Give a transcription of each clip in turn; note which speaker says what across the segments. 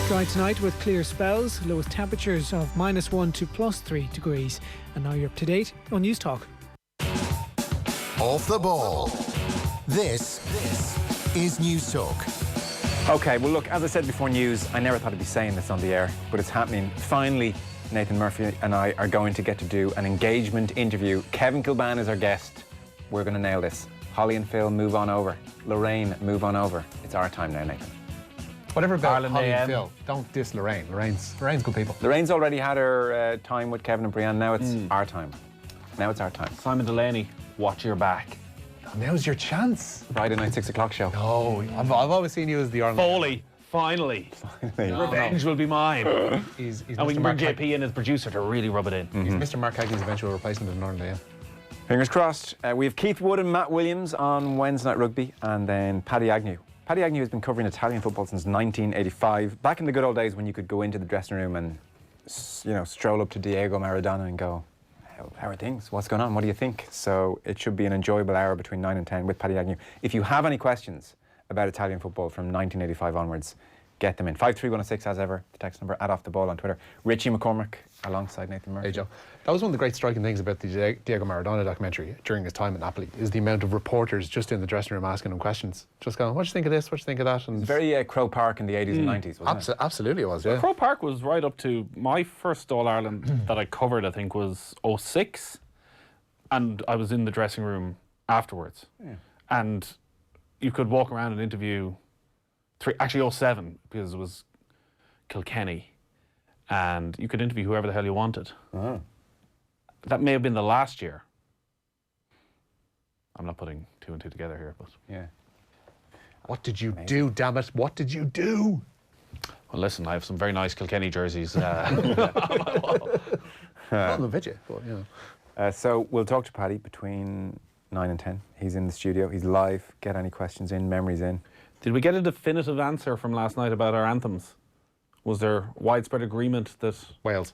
Speaker 1: Dry tonight with clear spells, lowest temperatures of -1 to +3 degrees. And now you're up to date on News Talk.
Speaker 2: Off the ball. This is News Talk.
Speaker 3: Okay, well look, as I said before news, I never thought I'd be saying this on the air, but it's happening. Finally, Nathan Murphy and I are going to get to do an engagement interview. Kevin Kilban is our guest. We're going to nail this. Holly and Phil, move on over. Lorraine, move on over. It's our time now, Nathan.
Speaker 4: Whatever about
Speaker 5: Ireland
Speaker 4: Holly
Speaker 5: AM.
Speaker 4: and Phil, don't diss Lorraine. Lorraine's good people.
Speaker 3: Lorraine's already had her time with Kevin and Brianne. Now it's our time. Now it's our time.
Speaker 5: Simon Delaney, watch your back.
Speaker 4: Now's your chance.
Speaker 3: Friday night, 6 o'clock show.
Speaker 4: No, I've always seen you as the Ireland.
Speaker 5: Foley, finally. Revenge will be mine.
Speaker 4: He's
Speaker 5: And we
Speaker 4: Mr.
Speaker 5: can
Speaker 4: Mark
Speaker 5: bring JP in as producer to really rub it in.
Speaker 4: He's Mr. Mark Hagley's eventual replacement in Ireland AM.
Speaker 3: Fingers crossed. We have Keith Wood and Matt Williams on Wednesday Night Rugby, and then Paddy Agnew. Paddy Agnew has been covering Italian football since 1985. Back in the good old days when you could go into the dressing room and, stroll up to Diego Maradona and go, how are things? What's going on? What do you think? So it should be an enjoyable hour between 9 and 10 with Paddy Agnew. If you have any questions about Italian football from 1985 onwards, get them in. 53106 as ever, the text number, @OffTheBall on Twitter. Richie McCormack alongside Nathan Murphy.
Speaker 4: Hey Joe, that was one of the great striking things about the Diego Maradona documentary during his time at Napoli, is the amount of reporters just in the dressing room asking him questions. Just going, what do you think of this? What do you think of that? And
Speaker 3: It's very Crow Park in the 80s and 90s, wasn't it?
Speaker 4: Absolutely it was, yeah.
Speaker 5: Crow Park was right up to my first All-Ireland that I covered, I think, was 06. And I was in the dressing room afterwards. Yeah. And you could walk around and interview actually 07, because it was Kilkenny. And you could interview whoever the hell you wanted.
Speaker 3: Oh.
Speaker 5: That may have been the last year. I'm not putting two and two together here, but...
Speaker 3: Yeah.
Speaker 4: What did you do, damn it? What did you do?
Speaker 5: Well, listen, I have some very nice Kilkenny jerseys.
Speaker 4: Not on the video, but, you know.
Speaker 3: So we'll talk to Paddy between 9 and 10. He's in the studio. He's live. Get any questions in, memories in.
Speaker 5: Did we get a definitive answer from last night about our anthems? Was there widespread agreement that...
Speaker 4: Wales.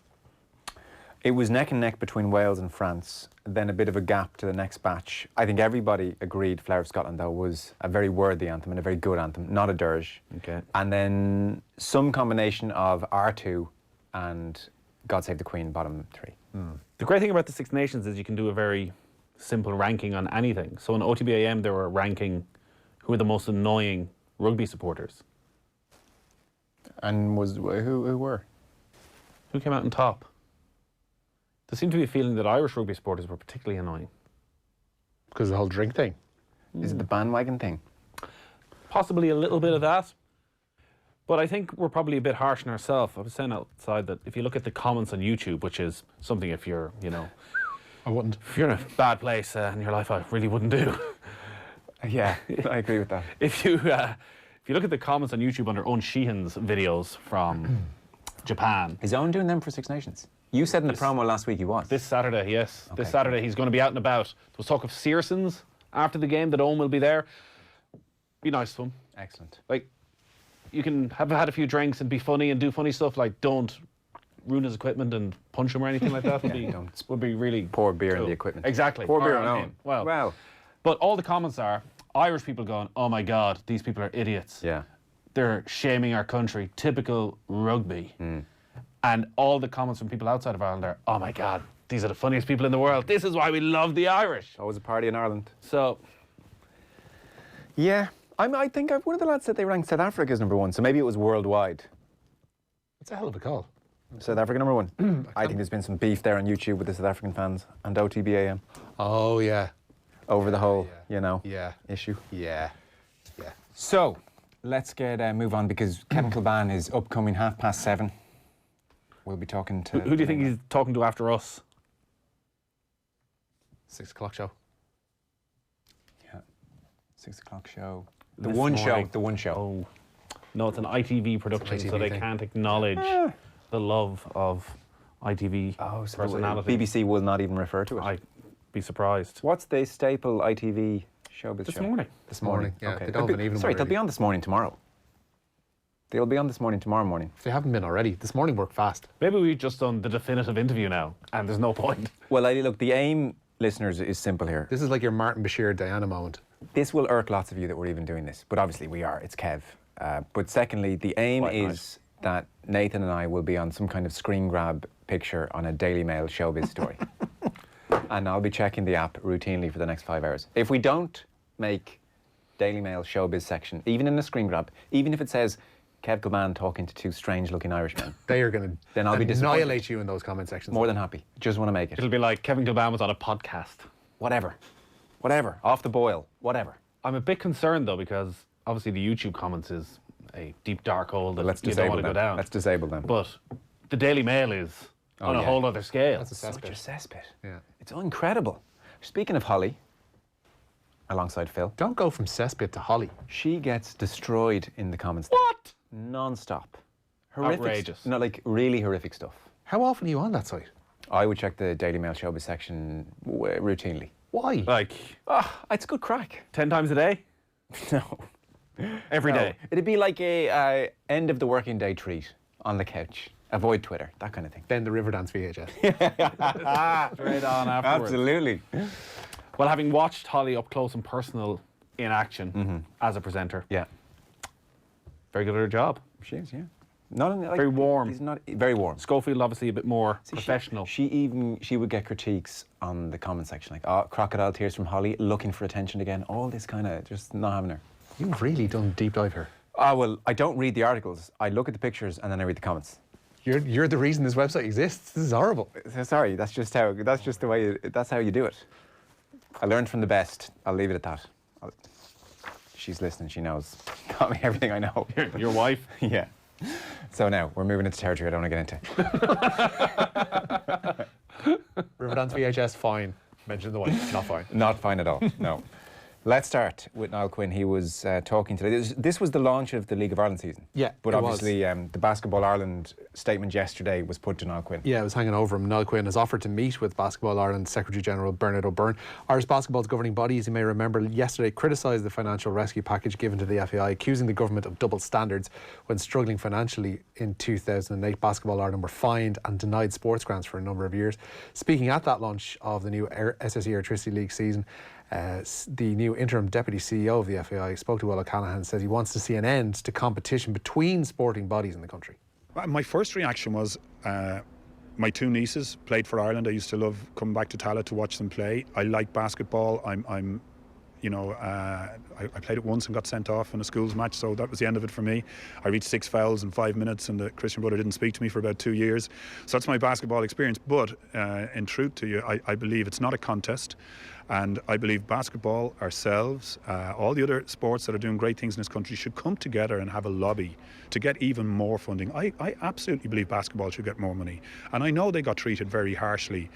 Speaker 3: It was neck and neck between Wales and France, then a bit of a gap to the next batch. I think everybody agreed Flower of Scotland, though, was a very worthy anthem and a very good anthem, not a dirge.
Speaker 5: Okay.
Speaker 3: And then some combination of R2 and God Save the Queen, bottom three.
Speaker 5: The great thing about the Six Nations is you can do a very simple ranking on anything. So in OTBAM, they were ranking who are the most annoying rugby supporters.
Speaker 3: And who were?
Speaker 5: Who came out on top? There seemed to be a feeling that Irish rugby supporters were particularly annoying.
Speaker 4: Because of the whole drink thing.
Speaker 3: Is it the bandwagon thing?
Speaker 5: Possibly a little bit of that. But I think we're probably a bit harsh on ourselves. I was saying outside that if you look at the comments on YouTube, which is something if you're,
Speaker 4: I wouldn't.
Speaker 5: if you're in a bad place in your life, I really wouldn't do.
Speaker 3: Yeah, I agree with that.
Speaker 5: If you look at the comments on YouTube under Owen Sheehan's videos from Japan.
Speaker 3: Is Owen doing them for Six Nations? You said in the promo last week he was.
Speaker 5: This Saturday, yes.
Speaker 3: Okay.
Speaker 5: This Saturday he's going to be out and about. There was talk of Searsons after the game that Owen will be there. Be nice to him.
Speaker 3: Excellent.
Speaker 5: Like, you can have had a few drinks and be funny and do funny stuff. Like, don't ruin his equipment and punch him or anything like that. Would be really
Speaker 3: Pour beer
Speaker 5: cool.
Speaker 3: in the equipment.
Speaker 5: Exactly.
Speaker 3: Pour beer
Speaker 5: on
Speaker 3: on
Speaker 5: him.
Speaker 3: Owen.
Speaker 5: Well,
Speaker 3: Wow.
Speaker 5: but all the comments are Irish people going, oh my God, these people are idiots.
Speaker 3: Yeah.
Speaker 5: They're shaming our country. Typical rugby. And all the comments from people outside of Ireland are, oh my God, these are the funniest people in the world. This is why we love the Irish.
Speaker 3: Always a party in Ireland.
Speaker 5: So,
Speaker 3: yeah. I think one of the lads said they ranked South Africa as number one, so maybe it was worldwide.
Speaker 4: It's a hell of a call.
Speaker 3: South Africa number one. I think there's been some beef there on YouTube with the South African fans and OTBAM
Speaker 4: Oh, yeah.
Speaker 3: over the whole,
Speaker 4: Yeah.
Speaker 3: issue.
Speaker 4: Yeah. Yeah.
Speaker 3: So, let's move on because Kevin Kilban is upcoming 7:30. We'll be talking to...
Speaker 5: who do you think he's talking to after us?
Speaker 4: 6 o'clock show.
Speaker 3: Yeah. 6 o'clock show. The
Speaker 5: This
Speaker 3: one
Speaker 5: morning.
Speaker 3: show. The one show.
Speaker 5: Oh, no, it's an ITV production,
Speaker 4: It's an
Speaker 5: so
Speaker 4: ITV
Speaker 5: they
Speaker 4: thing.
Speaker 5: can't acknowledge the love of ITV
Speaker 3: So
Speaker 5: personality.
Speaker 3: BBC will not even refer to it.
Speaker 5: I'd be surprised.
Speaker 3: What's the staple ITV showbiz
Speaker 5: This
Speaker 3: show?
Speaker 5: morning.
Speaker 3: This morning.
Speaker 4: Morning, yeah.
Speaker 3: Okay.
Speaker 4: They don't have an evening
Speaker 3: Sorry,
Speaker 4: one,
Speaker 3: they'll be
Speaker 4: really.
Speaker 3: on This Morning tomorrow. They'll be on This Morning tomorrow morning.
Speaker 4: If they haven't been already, this morning worked fast.
Speaker 5: Maybe we've just done the definitive interview now, and there's no point.
Speaker 3: Well, look, the aim, listeners, is simple here.
Speaker 4: This is like your Martin Bashir Diana moment.
Speaker 3: This will irk lots of you that we're even doing this, but obviously we are. It's Kev. But secondly, the aim
Speaker 5: Quite
Speaker 3: is
Speaker 5: nice.
Speaker 3: that Nathan and I will be on some kind of screen grab picture on a Daily Mail showbiz story. And I'll be checking the app routinely for the next 5 hours. If we don't make Daily Mail showbiz section, even in a screen grab, even if it says Kev Coban talking to two strange-looking Irishmen,
Speaker 4: They are going
Speaker 3: then I'll
Speaker 4: to
Speaker 3: be disappointed.
Speaker 4: annihilate you in those comment sections.
Speaker 3: More than happy. Just want to make it.
Speaker 5: It'll be like Kevin Kilbane was on a podcast.
Speaker 3: Whatever. Whatever. Off the boil. Whatever.
Speaker 5: I'm a bit concerned though, because obviously the YouTube comments is a deep dark hole that
Speaker 3: Let's
Speaker 5: you don't
Speaker 3: disable
Speaker 5: want to go
Speaker 3: them.
Speaker 5: down.
Speaker 3: Let's disable them.
Speaker 5: But the Daily Mail is on a
Speaker 3: yeah.
Speaker 5: whole other scale.
Speaker 4: That's a
Speaker 3: Such
Speaker 4: cesspit.
Speaker 3: a cesspit.
Speaker 4: Yeah.
Speaker 3: It's incredible. Speaking of Holly, alongside Phil,
Speaker 4: Don't go from cesspit to Holly.
Speaker 3: she gets destroyed in the comments.
Speaker 5: What?
Speaker 3: Non-stop. Horrific.
Speaker 5: Outrageous.
Speaker 3: No, like really horrific stuff.
Speaker 4: How often are you on that site?
Speaker 3: I would check the Daily Mail showbiz section routinely.
Speaker 4: Why?
Speaker 5: Like
Speaker 3: It's good crack.
Speaker 5: 10 times a day?
Speaker 3: No.
Speaker 5: Every
Speaker 3: No.
Speaker 5: day?
Speaker 3: It'd be like a end of the working day treat on the couch. Avoid Twitter, that kind of thing.
Speaker 4: Then the Riverdance VHS.
Speaker 5: Straight on afterwards.
Speaker 3: Absolutely.
Speaker 5: Well, having watched Holly up close and personal in action as a presenter,
Speaker 3: Yeah.
Speaker 5: very good at her job.
Speaker 3: She is, yeah. Not in, like,
Speaker 5: Very warm.
Speaker 3: He's not very warm.
Speaker 5: Schofield obviously a bit more professional.
Speaker 3: She would get critiques on the comment section, like, oh, crocodile tears from Holly, looking for attention again. All this kind of just not having her.
Speaker 4: You've really done deep dive here.
Speaker 3: Well, I don't read the articles. I look at the pictures and then I read the comments.
Speaker 4: You're the reason this website exists. This is horrible.
Speaker 3: Sorry, that's just the way. That's how you do it. I learned from the best. I'll leave it at that. She's listening. She knows. Taught me everything I know.
Speaker 5: Your wife?
Speaker 3: Yeah. So now we're moving into territory I don't want to get into.
Speaker 4: Riverdance VHS, fine. Mention the wife, not fine.
Speaker 3: Not fine at all. No. Let's start with Niall Quinn. He was talking today. This was the launch of the League of Ireland season.
Speaker 4: Yeah,
Speaker 3: But
Speaker 4: it
Speaker 3: obviously the Basketball Ireland statement yesterday was put to Niall Quinn.
Speaker 4: Yeah, it was hanging over him. Niall Quinn has offered to meet with Basketball Ireland Secretary General Bernard O'Byrne. Irish basketball's governing body, as you may remember, yesterday criticised the financial rescue package given to the FAI, accusing the government of double standards when struggling financially in 2008. Basketball Ireland were fined and denied sports grants for a number of years. Speaking at that launch of the new SSE Electricity League season, the new interim deputy CEO of the FAI spoke to Will O'Callaghan and says he wants to see an end to competition between sporting bodies in the country.
Speaker 6: My first reaction was my two nieces played for Ireland. I used to love coming back to Tallaght to watch them play. I like basketball. I played it once and got sent off in a schools match, so that was the end of it for me. I reached 6 fouls in 5 minutes and the Christian brother didn't speak to me for about 2 years. So that's my basketball experience. But in truth to you, I believe it's not a contest. And I believe basketball, ourselves, all the other sports that are doing great things in this country should come together and have a lobby to get even more funding. I absolutely believe basketball should get more money. And I know they got treated very harshly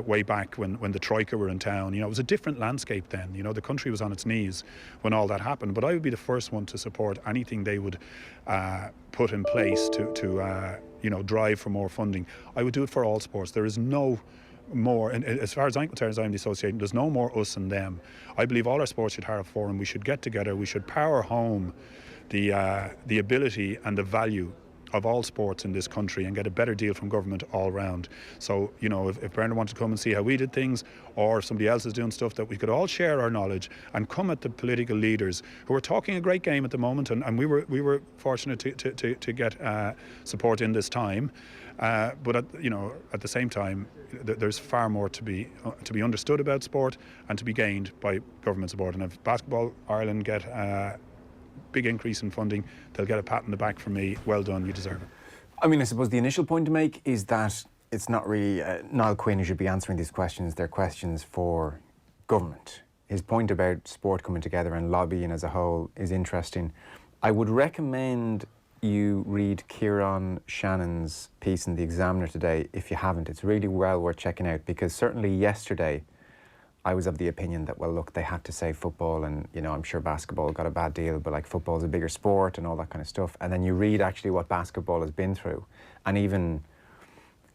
Speaker 6: way back when the Troika were in town. You know, it was a different landscape then. You know, the country was on its knees when all that happened. But I would be the first one to support anything they would put in place to drive for more funding. I would do it for all sports. There is no more, and as far as I'm concerned, as I'm the association, there's no more us and them. I believe all our sports should have a forum. We should get together. We should power home the ability and the value of all sports in this country and get a better deal from government all round. So, you know, if Bernard wanted to come and see how we did things, or if somebody else is doing stuff, that we could all share our knowledge and come at the political leaders who are talking a great game at the moment, and we were fortunate to get support in this time. But at the same time, there's far more to be understood about sport and to be gained by government support. And if Basketball Ireland get a big increase in funding, they'll get a pat on the back from me. Well done, you deserve it.
Speaker 3: I mean, I suppose the initial point to make is that it's not really Niall Quinn who should be answering these questions. They're questions for government. His point about sport coming together and lobbying as a whole is interesting. I would recommend you read Kieran Shannon's piece in The Examiner today if you haven't. It's really well worth checking out, because certainly yesterday I was of the opinion that, well, look, they had to save football, and, you know, I'm sure basketball got a bad deal, but like football's a bigger sport and all that kind of stuff. And then you read actually what basketball has been through, and even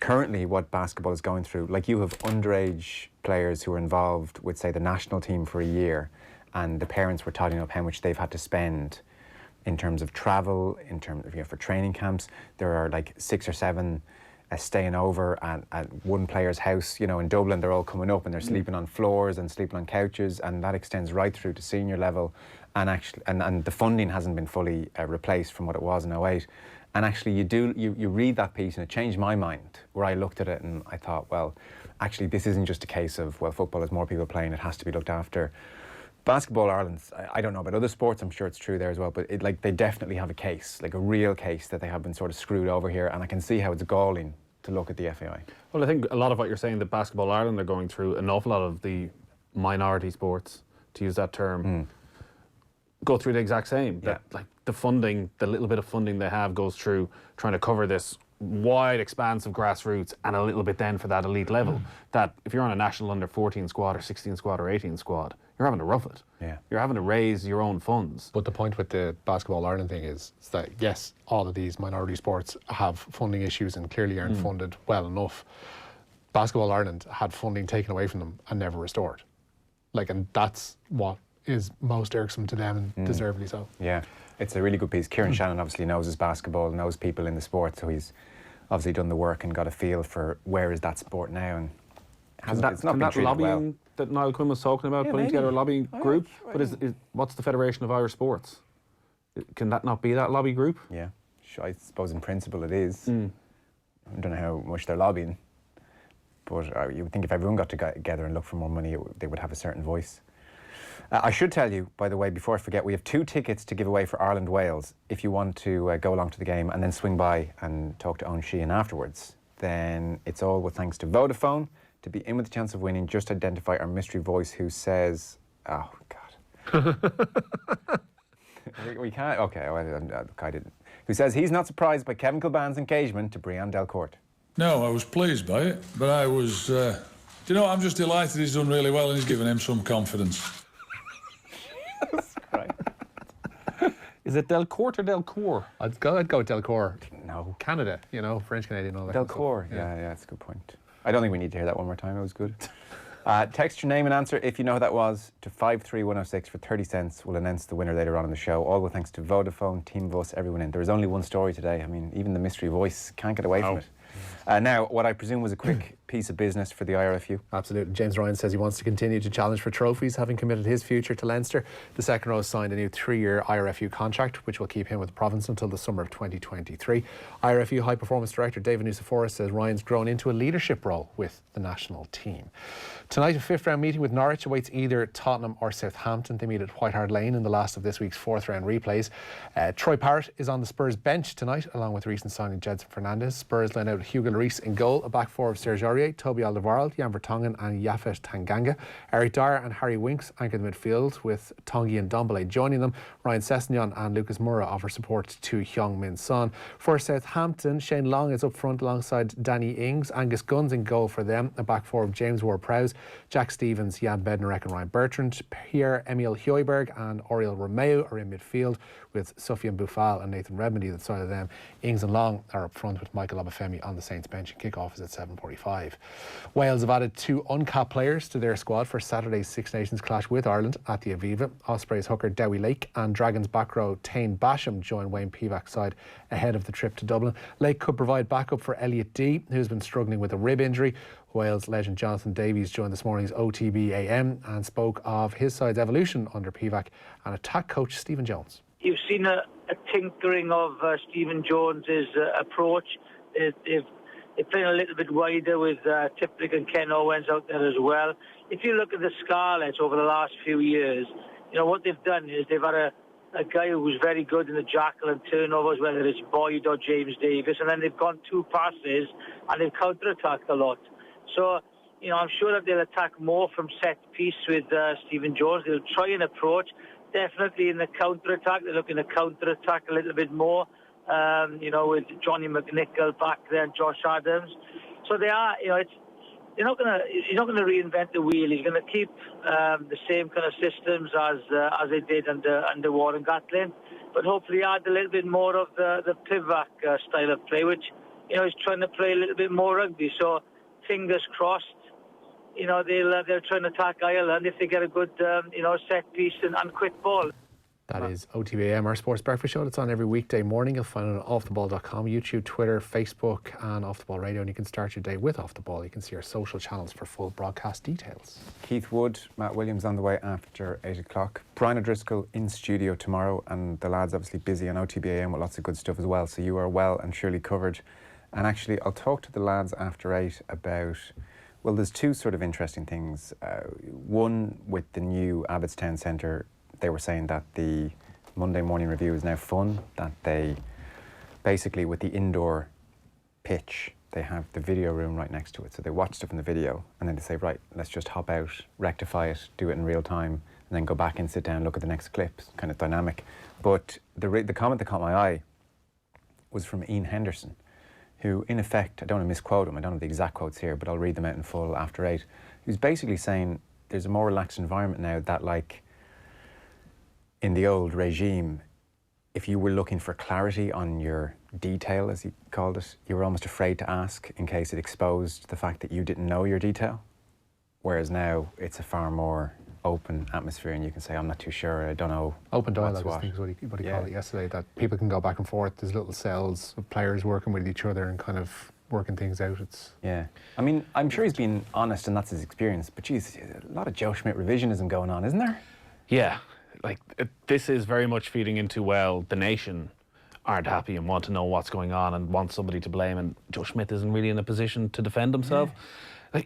Speaker 3: currently what basketball is going through. Like, you have underage players who are involved with, say, the national team for a year, and the parents were tallying up how much they've had to spend in terms of travel, in terms of, for training camps. There are like 6 or 7 staying over at one player's house, in Dublin. They're all coming up and they're sleeping on floors and sleeping on couches, and that extends right through to senior level. And actually, and the funding hasn't been fully replaced from what it was in 2008. And actually, you read that piece, and it changed my mind, where I looked at it and I thought, well, actually, this isn't just a case of, well, football has more people playing, it has to be looked after. Basketball Ireland, I don't know about other sports, I'm sure it's true there as well, but they definitely have a case, like a real case, that they have been sort of screwed over here, and I can see how it's galling to look at the FAI.
Speaker 5: Well, I think a lot of what you're saying that Basketball Ireland are going through, an awful lot of the minority sports, to use that term, go through the exact same. That, like, the funding, the little bit of funding they have goes through trying to cover this wide expanse of grassroots and a little bit then for that elite level. That if you're on a national under 14 squad or 16 squad or 18 squad, you're having to rough it.
Speaker 3: Yeah.
Speaker 5: You're having to raise your own funds.
Speaker 4: But the point with the Basketball Ireland thing is that, yes, all of these minority sports have funding issues and clearly aren't funded well enough. Basketball Ireland had funding taken away from them and never restored. And that's what is most irksome to them, and deservedly so.
Speaker 3: Yeah, it's a really good piece. Kieran Shannon obviously knows his basketball, knows people in the sport, so he's obviously done the work and got a feel for where is that sport now, and it's not been treated
Speaker 5: lobbying
Speaker 3: well.
Speaker 5: that Niall Quinn was talking about, putting together a lobbying group, but what's the Federation of Irish Sports? Can that not be that lobby group?
Speaker 3: Yeah, I suppose in principle it is. I don't know how much they're lobbying, but you would think if everyone got together and looked for more money, they would have a certain voice. I should tell you, by the way, before I forget, we have 2 tickets to give away for Ireland-Wales. If you want to go along to the game and then swing by and talk to Owen Sheehan afterwards, then it's all with thanks to Vodafone. To be in with the chance of winning, just identify our mystery voice who says, oh, God. we can't, okay, I didn't. Who says he's not surprised by Kevin Kilban's engagement to Brianne Delcourt.
Speaker 7: No, I was pleased by it, but I was, I'm just delighted he's done really well and he's given him some confidence.
Speaker 3: That's right.
Speaker 5: Is it Delcourt or Delcourt?
Speaker 4: I'd go with Delcourt.
Speaker 3: No.
Speaker 4: Canada, French Canadian, all that.
Speaker 3: Delcourt, yeah, that's a good point. I don't think we need to hear that one more time, it was good. Text your name and answer if you know who that was to 53106 for 30 cents. We'll announce the winner later on in the show. All with thanks to Vodafone, Team Bus, everyone in. There was only one story today. I mean, even the mystery voice can't get away from it. Now, what I presume was a quick piece of business for the IRFU.
Speaker 4: Absolutely. James Ryan says he wants to continue to challenge for trophies, having committed his future to Leinster. The second row has signed a new 3-year IRFU contract, which will keep him with the province until the summer of 2023. IRFU High Performance Director David Nucifora says Ryan's grown into a leadership role with the national team. Tonight, a 5th round meeting with Norwich awaits either Tottenham or Southampton. They meet at White Hart Lane in the last of this week's 4th round replays. Troy Parrott is on the Spurs bench tonight, along with recent signing Jedson Fernandez. Spurs line out Hugo Lloris in goal, a back four of Serge Aurier, Toby Alderweireld, Jan Vertonghen and Yafet Tanganga. Eric Dyer and Harry Winks anchor the midfield, with Tanguy and Ndombele joining them. Ryan Sessegnon and Lucas Moura offer support to Heung-min Son. For Southampton, Shane Long is up front alongside Danny Ings. Angus Gunn's in goal for them, a back four of James Ward-Prowse, Jack Stevens, Jan Bednarek and Ryan Bertrand. Pierre-Emile Huijberg and Oriol Romeu are in midfield, with Sofiane Boufal and Nathan Redmond either side of them. Ings and Long are up front, with Michael Obafemi on the Saints bench. Kick-off is at 7:45. Wales have added 2 uncapped players to their squad for Saturday's Six Nations clash with Ireland at the Aviva. Ospreys hooker Dewi Lake and Dragons back row Tane Basham join Wayne Pivac's side ahead of the trip to Dublin. Lake could provide backup for Elliot Dee, who's been struggling with a rib injury. Wales legend Jonathan Davies joined this morning's OTB AM and spoke of his side's evolution under Pivac and attack coach Stephen Jones.
Speaker 8: You've seen a tinkering of Stephen Jones's approach. They're playing a little bit wider with Tiplick and Ken Owens out there as well. If you look at the Scarlets over the last few years, what they've done is they've had a guy who was very good in the jackal and turnovers, whether it's Boyd or James Davis, and then they've gone 2 passes and they've counter-attacked a lot. So, I'm sure that they'll attack more from set piece with Stephen Jones. They'll try and approach. Definitely in the counter-attack, they're looking to counter-attack a little bit more, with Johnny McNichol back there and Josh Adams. So they are, he's not going to reinvent the wheel. He's going to keep the same kind of systems as they did under Warren Gatland, but hopefully add a little bit more of the Pivac style of play, which, he's trying to play a little bit more rugby. So fingers crossed. They'll try and attack Ireland if they get a good, set piece and quick ball.
Speaker 4: That is OTBAM, our sports breakfast show. It's on every weekday morning. You'll find it on offtheball.com, YouTube, Twitter, Facebook, and Off the Ball Radio. And you can start your day with Off the Ball. You can see our social channels for full broadcast details.
Speaker 3: Keith Wood, Matt Williams on the way after 8 o'clock. Brian O'Driscoll in studio tomorrow, and the lads obviously busy on OTBAM with lots of good stuff as well. So you are well and surely covered. And actually, I'll talk to the lads after 8 about, well, there's two sort of interesting things. One, with the new Abbottstown Centre, they were saying that the Monday morning review is now fun, that they basically, with the indoor pitch, they have the video room right next to it. So they watch stuff in the video and then they say, right, let's just hop out, rectify it, do it in real time, and then go back and sit down, look at the next clip. It's kind of dynamic. But the comment that caught my eye was from Ian Henderson, who in effect, I don't want to misquote him, I don't have the exact quotes here, but I'll read them out in full after 8. He was basically saying there's a more relaxed environment now, that like in the old regime, if you were looking for clarity on your detail, as he called it, you were almost afraid to ask in case it exposed the fact that you didn't know your detail. Whereas now it's a far more open atmosphere and you can say, I'm not too sure, I don't know.
Speaker 4: Open dialogue, I think is what he called it yesterday, that people can go back and forth. There's little cells of players working with each other and kind of working things out.
Speaker 3: Yeah. I mean, I'm sure he's been honest and that's his experience, but geez, a lot of Joe Schmidt revisionism going on, isn't there?
Speaker 5: Yeah. Like, this is very much feeding into, well, the nation aren't happy and want to know what's going on and want somebody to blame, and Joe Schmidt isn't really in a position to defend himself. Yeah.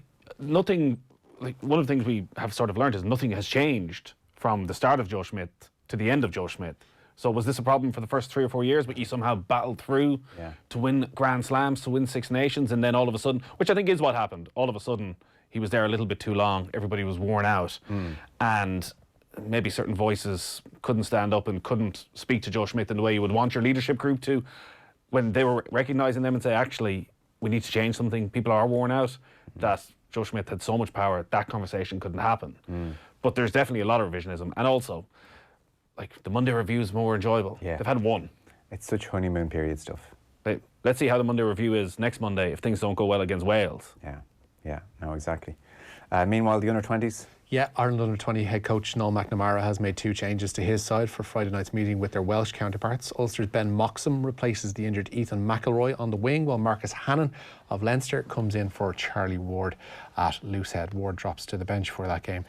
Speaker 5: One of the things we have sort of learned is nothing has changed from the start of Joe Schmidt to the end of Joe Schmidt. So was this a problem for the first 3 or 4 years, but you somehow battled through to win Grand Slams, to win Six Nations, and then all of a sudden, which I think is what happened, all of a sudden he was there a little bit too long, everybody was worn out, and maybe certain voices couldn't stand up and couldn't speak to Joe Schmidt in the way you would want your leadership group to, when they were recognising them and say, actually, we need to change something, people are worn out, that Joe Schmidt had so much power, that conversation couldn't happen. But there's definitely a lot of revisionism, and also, like, the Monday review is more enjoyable. Yeah. They've had one.
Speaker 3: It's such honeymoon period stuff.
Speaker 5: Let's see how the Monday review is next Monday if things don't go well against Wales.
Speaker 3: Yeah, no, exactly. Meanwhile, the under-20s?
Speaker 4: Yeah, Ireland under-20 head coach Noel McNamara has made 2 changes to his side for Friday night's meeting with their Welsh counterparts. Ulster's Ben Moxham replaces the injured Ethan McElroy on the wing, while Marcus Hannon of Leinster comes in for Charlie Ward at loosehead. Ward drops to the bench for that game.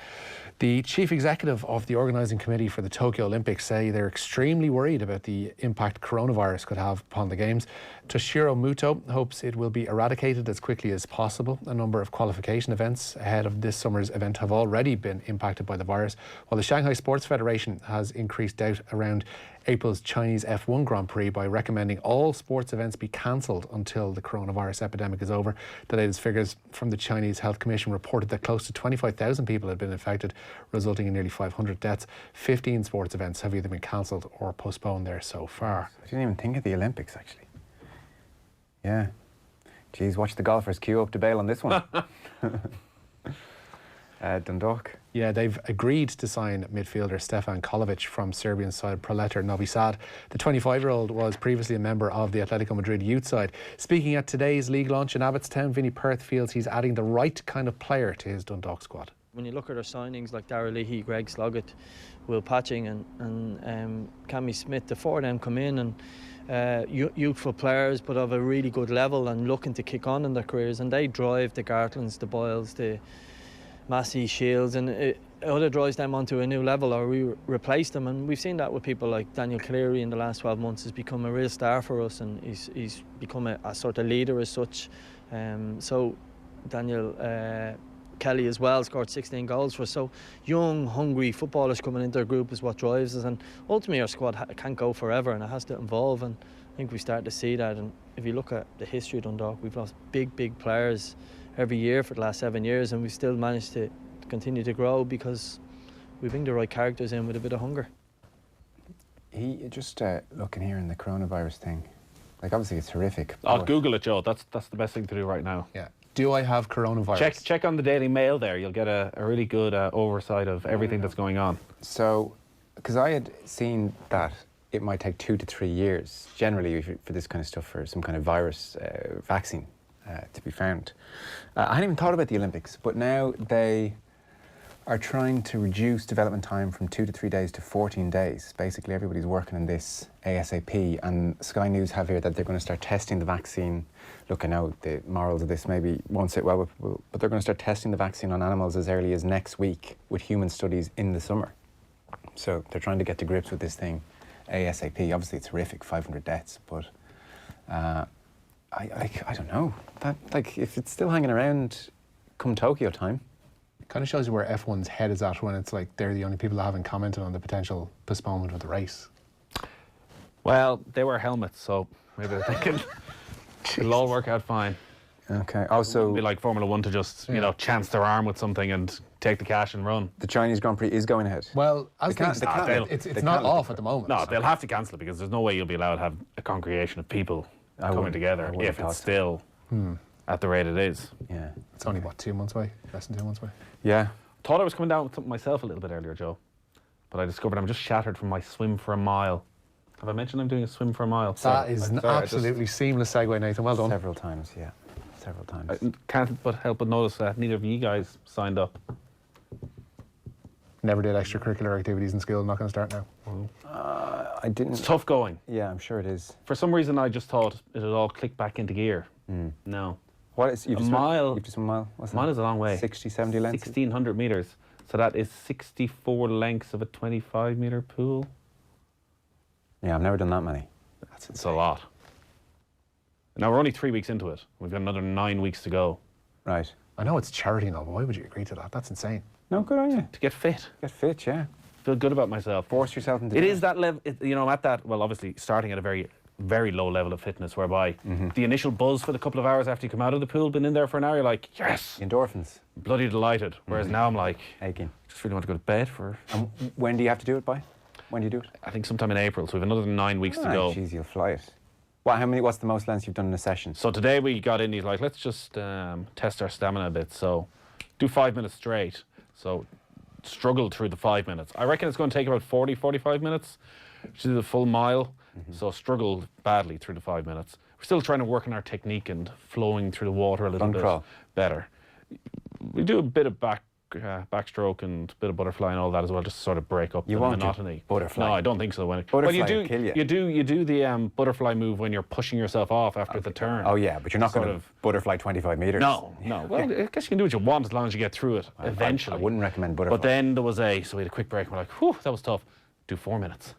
Speaker 4: The chief executive of the organising committee for the Tokyo Olympics say they're extremely worried about the impact coronavirus could have upon the Games. Toshiro Muto hopes it will be eradicated as quickly as possible. A number of qualification events ahead of this summer's event have already been impacted by the virus, while the Shanghai Sports Federation has increased doubt around April's Chinese F1 Grand Prix by recommending all sports events be cancelled until the coronavirus epidemic is over. The latest figures from the Chinese Health Commission reported that close to 25,000 people had been infected, resulting in nearly 500 deaths. 15 sports events have either been cancelled or postponed there so far.
Speaker 3: I didn't even think of the Olympics, actually. Yeah. Geez, watch the golfers queue up to bail on this one. Dundalk.
Speaker 4: Yeah, they've agreed to sign midfielder Stefan Kolovic from Serbian side Proletar Novi Sad. The 25-year-old was previously a member of the Atletico Madrid youth side. Speaking at today's league launch in Abbottstown, Vinnie Perth feels he's adding the right kind of player to his Dundalk squad.
Speaker 9: When you look at our signings like Darragh Leahy, Greg Sloggett, Will Patching and Cammy Smith, the 4 of them come in and youthful players but of a really good level and looking to kick on in their careers, and they drive the Gartlands, the Boyles, the Massey, Shields, and it either drives them onto a new level or we replace them. And we've seen that with people like Daniel Cleary in the last 12 months. Has become a real star for us, and he's become a sort of leader as such. So Daniel Kelly as well scored 16 goals for us. So young, hungry footballers coming into our group is what drives us, and ultimately our squad can't go forever and it has to evolve, and I think we start to see that. And if you look at the history of Dundalk, we've lost big players every year for the last 7 years, and we've still managed to continue to grow because we bring the right characters in with a bit of hunger.
Speaker 3: He just looking here in the coronavirus thing, like obviously it's horrific.
Speaker 5: I'll Google it, Joe. That's the best thing to do right now.
Speaker 4: Yeah. Do I have coronavirus?
Speaker 5: Check on the Daily Mail there. You'll get a really good oversight of everything that's going on.
Speaker 3: So, because I had seen that it might take 2 to 3 years generally for this kind of stuff, for some kind of virus vaccine to be found. I hadn't even thought about the Olympics, but now are trying to reduce development time from 2 to 3 days to 14 days. Basically, everybody's working on this ASAP, and Sky News have here that they're going to start testing the vaccine. Look, I know the morals of this maybe won't sit well, but they're going to start testing the vaccine on animals as early as next week, with human studies in the summer. So they're trying to get to grips with this thing ASAP. Obviously, it's horrific, 500 deaths, but I don't know. That, like, if it's still hanging around come Tokyo time.
Speaker 4: Kind of shows you where F1's head is at when it's like they're the only people that haven't commented on the potential postponement of the race.
Speaker 5: Well, they wear helmets, so maybe they're thinking it'll all work out fine.
Speaker 3: Okay. Also,
Speaker 5: It'd be like Formula One to just, you know, chance their arm with something and take the cash and run.
Speaker 3: the Chinese Grand Prix is going ahead.
Speaker 4: Well, as
Speaker 3: They can't-
Speaker 4: things
Speaker 3: they
Speaker 4: stand,
Speaker 3: can't-
Speaker 4: it's
Speaker 3: they
Speaker 4: not
Speaker 3: can't-
Speaker 4: off at the moment.
Speaker 5: No, they'll have to cancel it because there's no way you'll be allowed to have a congregation of people coming
Speaker 3: wouldn't-
Speaker 5: together
Speaker 3: I wouldn't
Speaker 5: if
Speaker 3: have
Speaker 5: it's
Speaker 3: thought
Speaker 5: still at the rate it is.
Speaker 3: Yeah.
Speaker 4: It's only, what, 2 months away? Less than 2 months away?
Speaker 3: Yeah.
Speaker 5: Thought I was coming down with something myself a little bit earlier, Joe, but I discovered I'm just shattered from my swim for a mile. Have I mentioned I'm doing a swim for a mile?
Speaker 4: That is an
Speaker 3: sorry, I
Speaker 4: absolutely seamless segue, Nathan. Well done.
Speaker 3: Several times, yeah. Several times.
Speaker 5: I can't but help but notice that neither of you guys signed up.
Speaker 4: Never did extracurricular activities in school. Not going to start now.
Speaker 3: I didn't.
Speaker 5: It's tough going.
Speaker 3: Yeah, I'm sure it is.
Speaker 5: For some reason, I just thought it'd all click back into gear. No.
Speaker 3: What is
Speaker 5: A mile.
Speaker 3: You've just a mile. What's
Speaker 5: A mile
Speaker 3: that?
Speaker 5: is a long way.
Speaker 3: 60, 70 lengths.
Speaker 5: 1,600 metres. So that is 64 lengths of a 25-metre pool.
Speaker 3: Yeah, I've never done that many.
Speaker 5: It's a lot. Now, we're only 3 weeks into it. We've got another 9 weeks to go
Speaker 3: Right.
Speaker 4: I know it's charity and all, but why would you agree to that? That's insane.
Speaker 3: No, good on you.
Speaker 5: to get fit.
Speaker 3: Get fit, yeah.
Speaker 5: Feel good about myself.
Speaker 3: Force yourself into
Speaker 5: It
Speaker 3: it.
Speaker 5: is that level, you know, at that, well, obviously starting at a very, very low level of fitness, whereby the initial buzz for the couple of hours after you come out of the pool, been in there for an hour, you're like, yes,
Speaker 3: Endorphins.
Speaker 5: bloody delighted. Whereas now I'm like,
Speaker 3: Aching.
Speaker 5: just really want to go to bed for,
Speaker 3: And when do you have to do it by? When do you do it?
Speaker 5: I think sometime in April, so we have another 9 weeks to go.
Speaker 3: Jeez, you'll fly it. What's the most lengths you've done in a session?
Speaker 5: So today we got in, he's like, let's just test our stamina a bit. So do 5 minutes straight. So struggle through the 5 minutes. I reckon it's going to take about 40, 45 minutes to do the full mile. So struggled badly through the 5 minutes. We're still trying to work on our technique and flowing through the water a little
Speaker 3: Bun
Speaker 5: bit
Speaker 3: crawl.
Speaker 5: better. We do a bit of backstroke and a bit of butterfly and all that as well, just to sort of break up
Speaker 3: You
Speaker 5: the
Speaker 3: won't do
Speaker 5: monotony.
Speaker 3: butterfly.
Speaker 5: No, I don't think so.
Speaker 3: Butterfly
Speaker 5: well, you
Speaker 3: will
Speaker 5: do.
Speaker 3: kill you.
Speaker 5: You do the butterfly move when you're pushing yourself off after the turn.
Speaker 3: Oh, yeah, but you're not
Speaker 5: Sort
Speaker 3: going to
Speaker 5: of-
Speaker 3: butterfly 25 metres.
Speaker 5: No. Well, I guess you can do what you want as long as you get through it eventually.
Speaker 3: I wouldn't recommend butterfly.
Speaker 5: But then there was so we had a quick break. We're like, whew, that was tough. Do 4 minutes.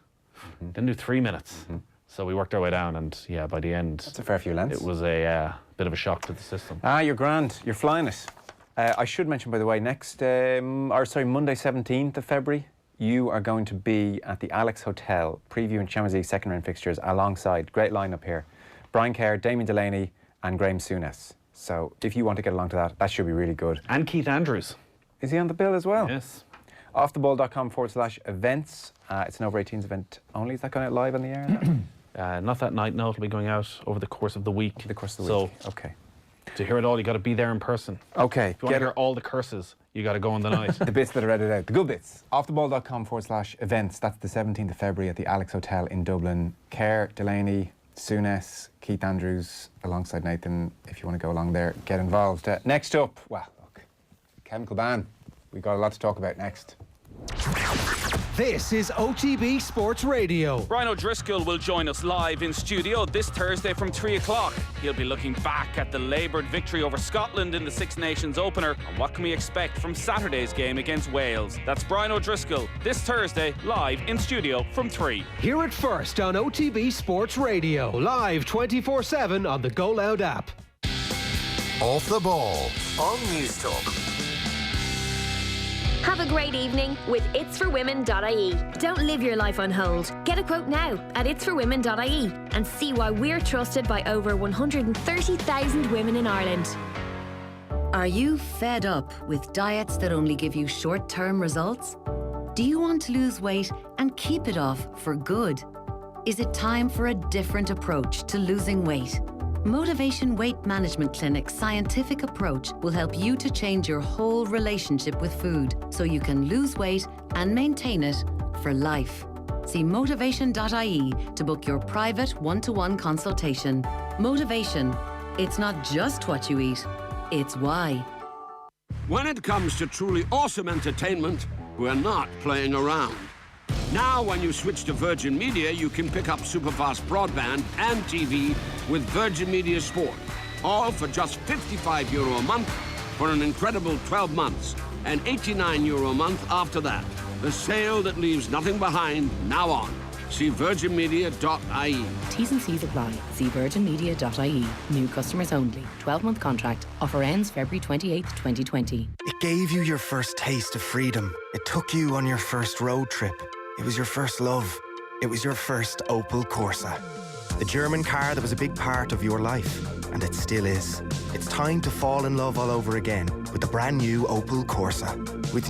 Speaker 5: Then do 3 minutes. So we worked our way down, and yeah, by the end,
Speaker 3: It's a fair few lengths.
Speaker 5: it was a bit of a shock to the system.
Speaker 3: You're grand. You're flying it. I should mention, by the way, Monday 17th of February, you are going to be at the Alex Hotel previewing Champions League second round fixtures alongside, great lineup here, Brian Kerr, Damien Delaney and Graham Souness. So if you want to get along to that should be really good.
Speaker 5: And Keith Andrews.
Speaker 3: Is he on the bill as well?
Speaker 5: Yes.
Speaker 3: Offtheball.com/events. It's an over 18s event only. Is that going out live on the air?
Speaker 5: Not that night, no. It'll be going out over the course of the week.
Speaker 3: The course of the week.
Speaker 5: So
Speaker 3: Okay.
Speaker 5: to hear it all, you got to be there in person.
Speaker 3: Okay.
Speaker 5: If you want to hear all the curses, you got to go on the night.
Speaker 3: The bits that are edited out, the good bits. Offtheball.com/events. That's the 17th of February at the Alex Hotel in Dublin. Kerr, Delaney, Souness, Keith Andrews, alongside Nathan. If you want to go along there, get involved. Next up, well, look, chemical ban. We've got a lot to talk about next.
Speaker 10: This is OTB Sports Radio.
Speaker 11: Brian O'Driscoll will join us live in studio this Thursday from 3 o'clock. He'll be looking back at the laboured victory over Scotland in the Six Nations opener and what can we expect from Saturday's game against Wales. That's Brian O'Driscoll this Thursday live in studio from 3.
Speaker 10: Hear it first on OTB Sports Radio. Live 24/7 on the Go Loud app.
Speaker 2: Off the ball on News Talk.
Speaker 12: Have a great evening with itsforwomen.ie. Don't live your life on hold. Get a quote now at itsforwomen.ie and see why we're trusted by over 130,000 women in Ireland.
Speaker 13: Are you fed up with diets that only give you short-term results? Do you want to lose weight and keep it off for good? Is it time for a different approach to losing weight? Motivation Weight Management Clinic's scientific approach will help you to change your whole relationship with food so you can lose weight and maintain it for life. See motivation.ie to book your private one-to-one consultation. Motivation. It's not just what you eat, it's why.
Speaker 14: When it comes to truly awesome entertainment, we're not playing around. Now, when you switch to Virgin Media, you can pick up superfast broadband and TV with Virgin Media Sport. All for just €55 a month for an incredible 12 months and €89 a month after that. The sale that leaves nothing behind, now on. See virginmedia.ie.
Speaker 13: T's and C's apply. See virginmedia.ie. New customers only. 12-month contract. Offer ends February 28th, 2020.
Speaker 15: It gave you your first taste of freedom. It took you on your first road trip. It was your first love. It was your first Opel Corsa. The German car that was a big part of your life. And it still is. It's time to fall in love all over again with the brand new Opel Corsa. With